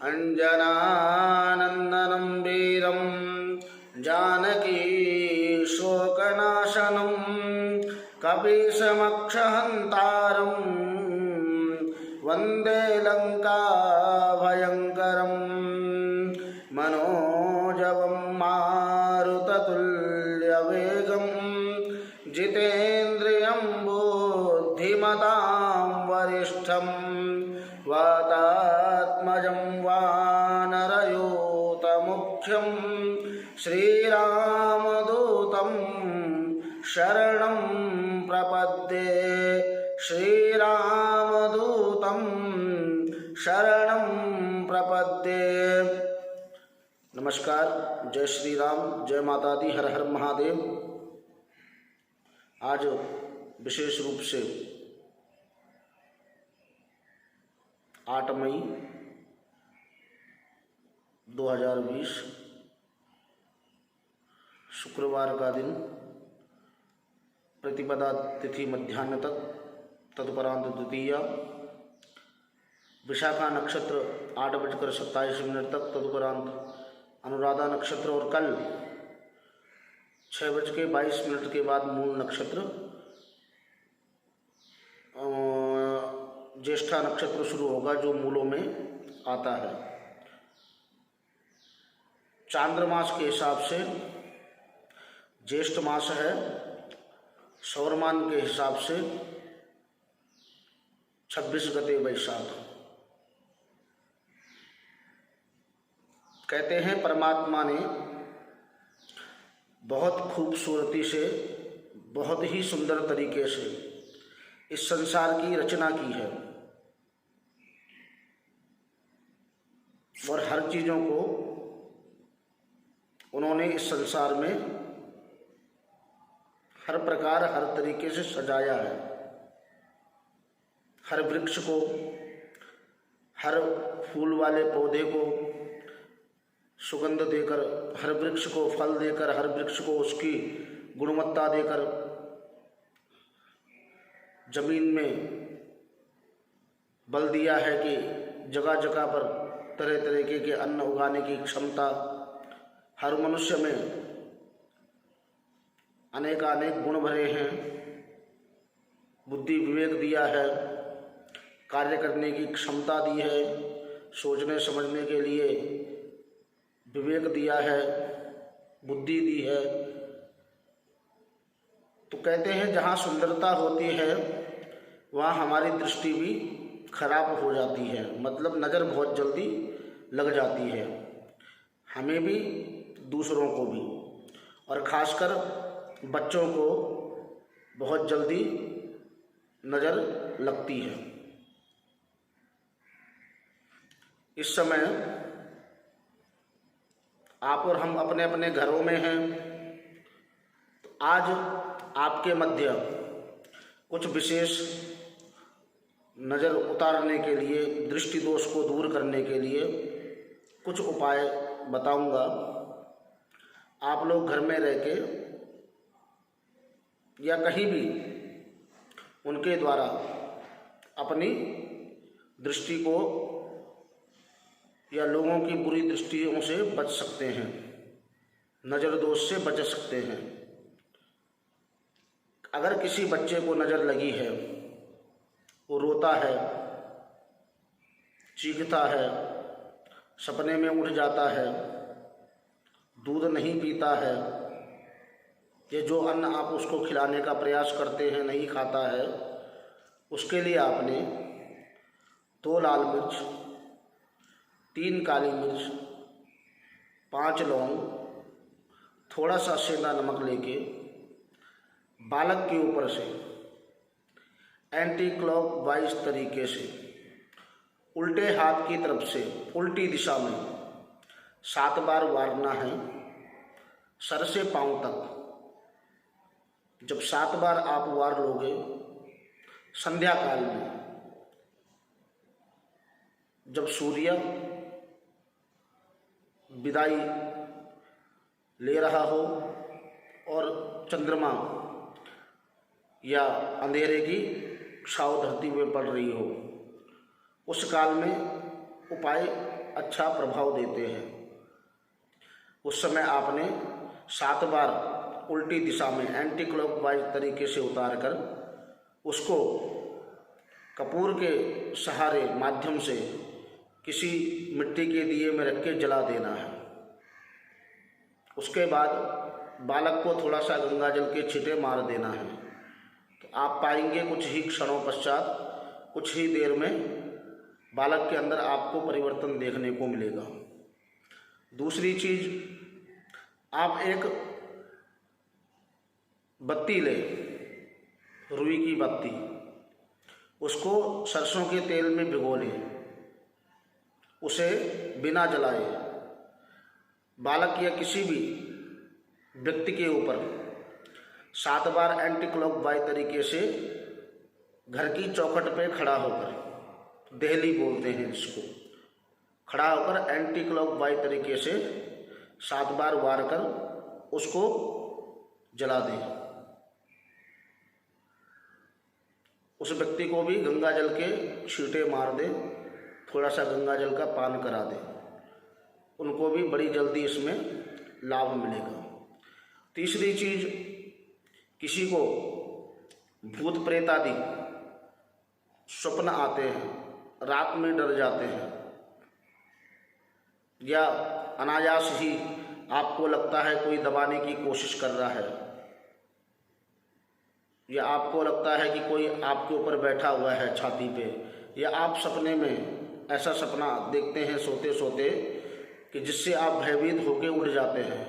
अंजनानंदनं वीरं जानकी शोकनाशनं कपीशमक्षहन्तारं वन्दे लंका भयंकरं मनोजवं मारुततुल्यवेगं जितेन्द्रियं बुद्धिमतां वरिष्ठं वातात्मजं वानरयूतमुख्यं श्रीरामदूतं शरणं प्रपद्ये श्रीरामदूतं शरणं प्रपद्ये। नमस्कार, जय श्री राम, जय माता दी, हर हर महादेव। आज विशेष रूप से 8 मई 2020 शुक्रवार का दिन, प्रतिपदा तिथि मध्याह्न तक, तदुपरांत द्वितीया, विशाखा नक्षत्र 8:27 तक, तदुपरांत अनुराधा नक्षत्र और कल 6:22 के बाद मूल नक्षत्र, ज्येष्ठा नक्षत्र शुरू होगा जो मूलों में आता है। चांद्रमास के हिसाब से ज्येष्ठ मास है, सौरमान के हिसाब से 26 गते वैशाख। कहते हैं परमात्मा ने बहुत खूबसूरती से, बहुत ही सुंदर तरीके से इस संसार की रचना की है और हर चीज़ों को उन्होंने इस संसार में हर प्रकार, हर तरीके से सजाया है। हर वृक्ष को, हर फूल वाले पौधे को सुगंध देकर, हर वृक्ष को फल देकर, हर वृक्ष को उसकी गुणवत्ता देकर, जमीन में बल दिया है कि जगह जगह पर तरह तरीके के अन्न उगाने की क्षमता, हर मनुष्य में अनेकानेक गुण भरे हैं, बुद्धि विवेक दिया है, कार्य करने की क्षमता दी है, सोचने समझने के लिए विवेक दिया है, बुद्धि दी है। तो कहते हैं जहाँ सुंदरता होती है वहाँ हमारी दृष्टि भी खराब हो जाती है, मतलब नज़र बहुत जल्दी लग जाती है, हमें भी दूसरों को भी, और ख़ासकर बच्चों को बहुत जल्दी नज़र लगती है। इस समय आप और हम अपने अपने घरों में हैं, तो आज आपके मध्य कुछ विशेष नज़र उतारने के लिए, दृष्टि दोष को दूर करने के लिए कुछ उपाय बताऊंगा। आप लोग घर में रह के या कहीं भी उनके द्वारा अपनी दृष्टि को या लोगों की बुरी दृष्टियों से बच सकते हैं, नज़र दोष से बच सकते हैं। अगर किसी बच्चे को नज़र लगी है, वो रोता है, चीखता है, सपने में उठ जाता है, दूध नहीं पीता है, ये जो अन्न आप उसको खिलाने का प्रयास करते हैं नहीं खाता है, उसके लिए आपने 2 लाल मिर्च, 3 काली मिर्च, 5 लौंग, थोड़ा सा सेंधा नमक लेके बालक के ऊपर से एंटी क्लॉकवाइज तरीके से उल्टे हाथ की तरफ से उल्टी दिशा में 7 बार वारना है, सर से पांव तक। जब 7 बार आप वार लोगे, संध्या काल में जब सूर्य विदाई ले रहा हो और चंद्रमा या अंधेरे की छाव धरती में पड़ रही हो, उस काल में उपाय अच्छा प्रभाव देते हैं। उस समय आपने 7 बार उल्टी दिशा में एंटी क्लॉकवाइज तरीके से उतार कर उसको कपूर के सहारे माध्यम से किसी मिट्टी के दिए में रख के जला देना है। उसके बाद बालक को थोड़ा सा गंगा जल के छींटे मार देना है। तो आप पाएंगे कुछ ही क्षणों पश्चात, कुछ ही देर में बालक के अंदर आपको परिवर्तन देखने को मिलेगा। दूसरी चीज, आप एक बत्ती ले, रुई की बत्ती, उसको सरसों के तेल में भिगो लें, उसे बिना जलाए बालक या किसी भी व्यक्ति के ऊपर 7 बार एंटी क्लॉकवाइज तरीके से घर की चौखट पे खड़ा होकर, दहली बोलते हैं इसको, खड़ा होकर एंटी क्लॉकवाइज तरीके से 7 बार वार कर उसको जला दें। उस व्यक्ति को भी गंगा जल के छींटे मार दे, थोड़ा सा गंगा जल का पान करा दे, उनको भी बड़ी जल्दी इसमें लाभ मिलेगा। तीसरी चीज, किसी को भूत प्रेत आदि स्वप्न आते हैं, रात में डर जाते हैं, या अनायास ही आपको लगता है कोई दबाने की कोशिश कर रहा है, या आपको लगता है कि कोई आपके ऊपर बैठा हुआ है छाती पे, या आप सपने में ऐसा सपना देखते हैं सोते सोते कि जिससे आप भयभीत होकर उठ जाते हैं,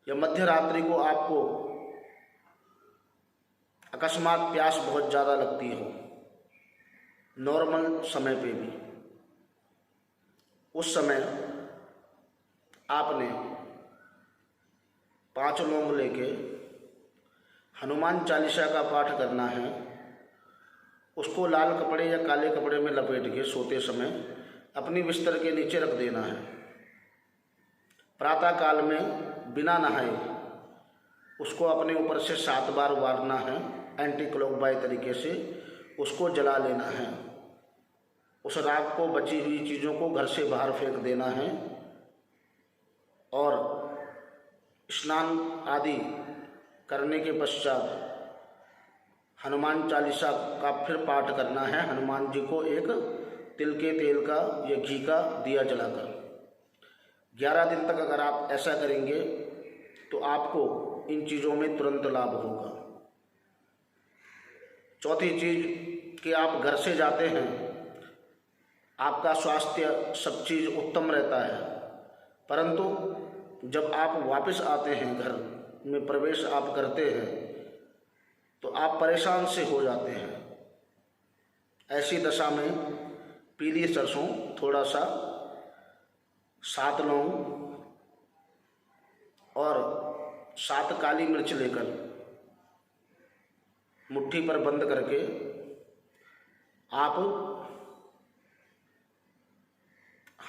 या मध्य रात्रि को आपको अकस्मात प्यास बहुत ज़्यादा लगती हो, नॉर्मल समय पे भी, उस समय आपने 5 लौंग लेके हनुमान चालीसा का पाठ करना है। उसको लाल कपड़े या काले कपड़े में लपेट के सोते समय अपनी बिस्तर के नीचे रख देना है। प्रातः काल में बिना नहाए उसको अपने ऊपर से 7 बार वारना है, एंटी क्लॉकवाइज तरीके से उसको जला लेना है। उस राख को, बची हुई चीज़ों को घर से बाहर फेंक देना है, और स्नान आदि करने के पश्चात हनुमान चालीसा का फिर पाठ करना है। हनुमान जी को एक तिल के तेल का या घी का दिया जलाकर 11 दिन तक अगर आप ऐसा करेंगे तो आपको इन चीज़ों में तुरंत लाभ होगा। चौथी चीज़ कि आप घर से जाते हैं, आपका स्वास्थ्य सब चीज़ उत्तम रहता है, परंतु जब आप वापस आते हैं, घर में प्रवेश आप करते हैं, तो आप परेशान से हो जाते हैं। ऐसी दशा में पीली सरसों, थोड़ा सा 7 लौंग और 7 काली मिर्च लेकर मुट्ठी पर बंद करके आप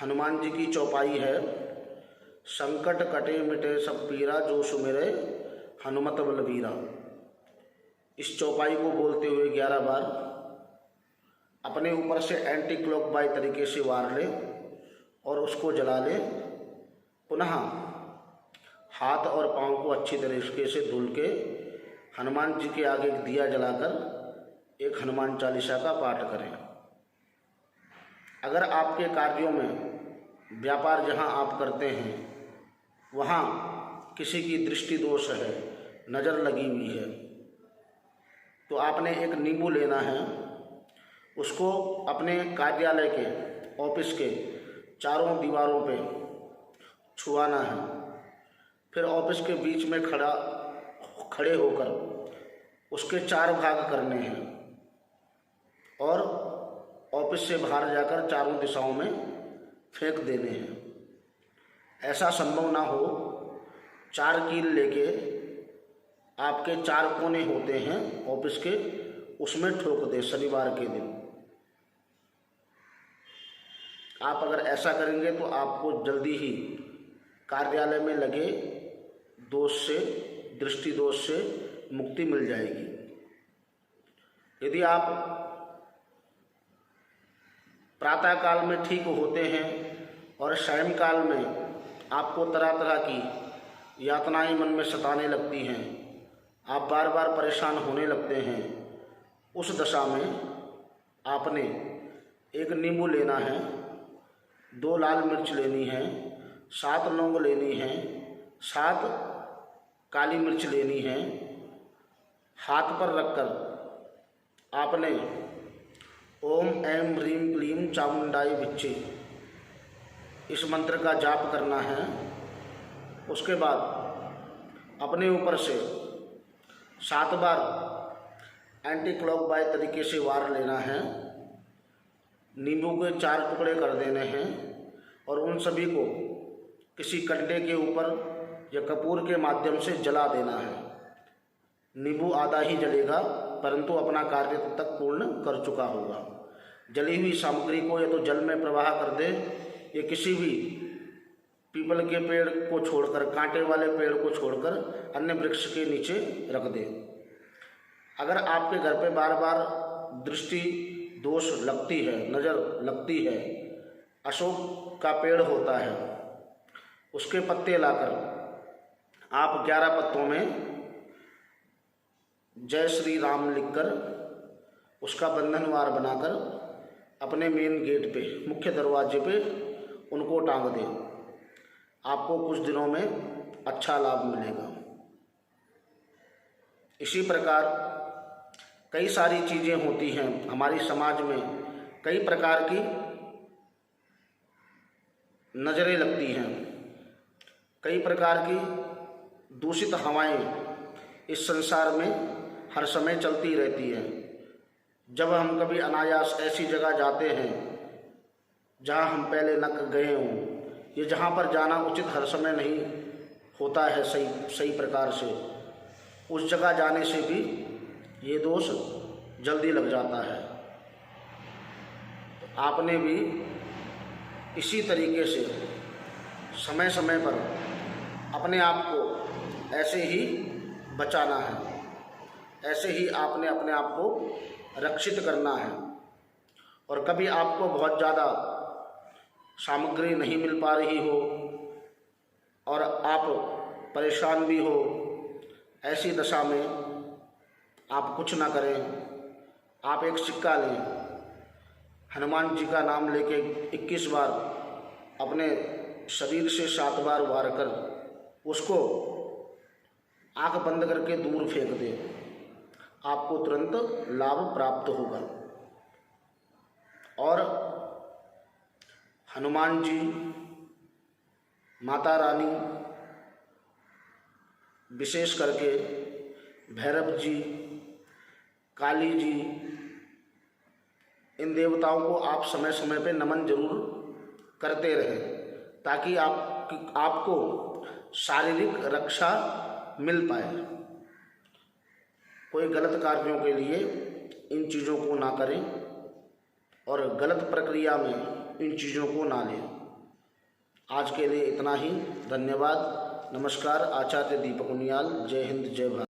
हनुमान जी की चौपाई है, संकट कटे मिटे सब पीरा जो सुमिरे हनुमत बलबीरा, इस चौपाई को बोलते हुए 11 बार अपने ऊपर से एंटी क्लॉकवाइज तरीके से वार ले और उसको जला ले। पुनः हाथ और पांव को अच्छी तरीके से धुल के हनुमान जी के आगे दिया जलाकर एक हनुमान चालीसा का पाठ करें। अगर आपके कार्यों में, व्यापार जहां आप करते हैं वहां किसी की दृष्टि दोष है, नज़र लगी हुई है, तो आपने एक नींबू लेना है, उसको अपने कार्यालय के, ऑफिस के चारों दीवारों पे छुआना है। फिर ऑफिस के बीच में खड़े होकर उसके 4 भाग करने हैं और ऑफिस से बाहर जाकर चारों दिशाओं में फेंक देने हैं। ऐसा संभव ना हो, 4 कील लेके आपके 4 कोने होते हैं ऑफिस के, उसमें ठोक दे शनिवार के दिन। आप अगर ऐसा करेंगे तो आपको जल्दी ही कार्यालय में लगे दोष से, दृष्टि दोष से मुक्ति मिल जाएगी। यदि आप प्रातःकाल में ठीक होते हैं और सायंकाल में आपको तरह तरह की यातनाएं मन में सताने लगती हैं, आप बार बार परेशान होने लगते हैं। उस दशा में आपने एक नींबू लेना है, 2 लाल मिर्च लेनी है, 7 लौंग लेनी है, 7 काली मिर्च लेनी है। हाथ पर रखकर आपने ओम ऐं ह्रीं क्लीं चामुंडाई विच्चे इस मंत्र का जाप करना है। उसके बाद अपने ऊपर से 7 बार एंटी क्लॉकवाइज तरीके से वार लेना है। नींबू के 4 टुकड़े कर देने हैं और उन सभी को किसी कंडे के ऊपर या कपूर के माध्यम से जला देना है। नींबू आधा ही जलेगा परंतु अपना कार्य तक पूर्ण कर चुका होगा। जली हुई सामग्री को या तो जल में प्रवाह कर दे या किसी भी पीपल के पेड़ को छोड़कर, कांटे वाले पेड़ को छोड़कर अन्य वृक्ष के नीचे रख दे। अगर आपके घर पे बार बार दृष्टि दोष लगती है, नज़र लगती है, अशोक का पेड़ होता है, उसके पत्ते लाकर आप 11 पत्तों में जय श्री राम लिखकर उसका बंधनवार बनाकर अपने मेन गेट पे, मुख्य दरवाजे पे उनको टांग दें। आपको कुछ दिनों में अच्छा लाभ मिलेगा। इसी प्रकार कई सारी चीज़ें होती हैं हमारी समाज में, कई प्रकार की नज़रें लगती हैं, कई प्रकार की दूषित हवाएं इस संसार में हर समय चलती रहती हैं। जब हम कभी अनायास ऐसी जगह जाते हैं जहां हम पहले न गए हों, ये जहां पर जाना उचित हर समय नहीं होता है सही प्रकार से, उस जगह जाने से भी ये दोष जल्दी लग जाता है। तो आपने भी इसी तरीके से समय समय पर अपने आप को ऐसे ही बचाना है, ऐसे ही आपने अपने आप को रक्षित करना है। और कभी आपको बहुत ज़्यादा सामग्री नहीं मिल पा रही हो और आप परेशान भी हो, ऐसी दशा में आप कुछ ना करें, आप एक सिक्का लें, हनुमान जी का नाम लेके 21 बार अपने शरीर से 7 बार वार कर उसको आँख बंद करके दूर फेंक दें, आपको तुरंत लाभ प्राप्त होगा। और हनुमान जी, माता रानी, विशेष करके भैरव जी, काली जी, इन देवताओं को आप समय समय पे नमन जरूर करते रहें ताकि आपको शारीरिक रक्षा मिल पाए। कोई गलत कार्यों के लिए इन चीज़ों को ना करें और गलत प्रक्रिया में इन चीज़ों को ना लें। आज के लिए इतना ही। धन्यवाद। नमस्कार। आचार्य दीपक उनियाल। जय हिंद, जय भारत।